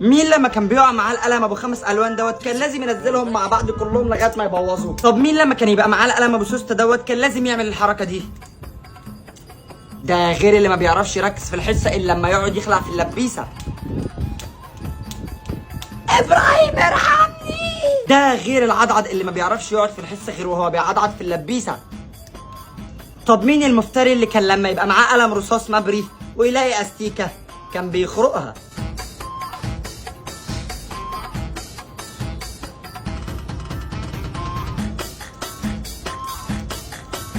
مين لما كان بيقع معاه القلم ابو 5 الوان دوت كان لازم ينزلهم مع بعض كلهم لغايه ما يبوظوا؟ طب مين لما كان يبقى معاه القلم ابو سوسته دوت كان لازم يعمل الحركه دي؟ ده غير اللي ما بيعرفش يركز في الحصه الا لما يقعد يخلع في اللبيسه. ابراهيم ارحمني. ده غير العضعض اللي ما بيعرفش يقعد في الحصه غير وهو بيعضعض في اللبيسه. طب مين المفتري اللي كان لما يبقى معاه قلم رصاص مبري ويلاقي استيكه كان بيخرقها؟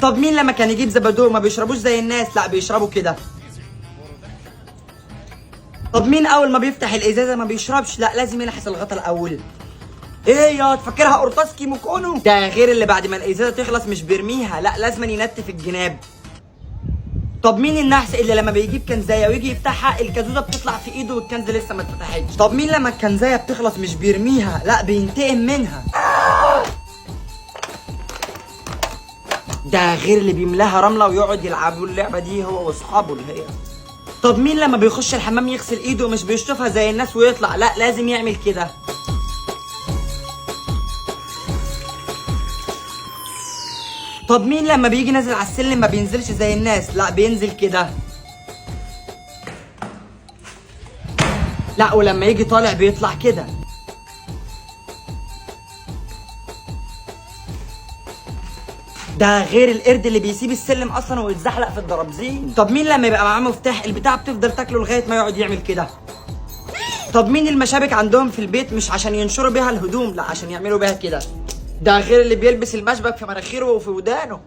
طب مين لما كان يجيب زبادو ما بيشربوش زي الناس، لا بيشربوا كده؟ طب مين اول ما بيفتح الازازه ما بيشربش، لا لازم يلحس الغطا الاول؟ ايه يا تفكرها قرطاس كيموكونو؟ ده غير اللي بعد ما الازازه تخلص مش بيرميها، لا لازم ينتف الجناب. طب مين النحس اللي لما بيجيب كنزايه ويجي يفتحها الكازوزه بتطلع في ايده والكنز لسه ما اتفتحتش؟ طب مين لما الكنزايه بتخلص مش بيرميها، لا بينتقم منها؟ ده غير اللي بيملاها رمله ويقعد يلعبوا اللعبه دي هو واصحابه اللي هي. طب مين لما بيخش الحمام يغسل ايده ومش بيشطفها زي الناس ويطلع، لا لازم يعمل كده؟ طب مين لما بيجي نازل على السلم ما بينزلش زي الناس، لا بينزل كده؟ لا ولما يجي طالع بيطلع كده. ده غير القرد اللي بيسيب السلم اصلا ويتزحلق في الدرابزين. طب مين لما يبقى معاه مفتاح البتاع بتفضل تاكله لغايه ما يقعد يعمل كده؟ طب مين المشابك عندهم في البيت مش عشان ينشروا بيها الهدوم، لا عشان يعملوا بيها كده؟ ده غير اللي بيلبس المشبك في مناخيره وفي ودانه.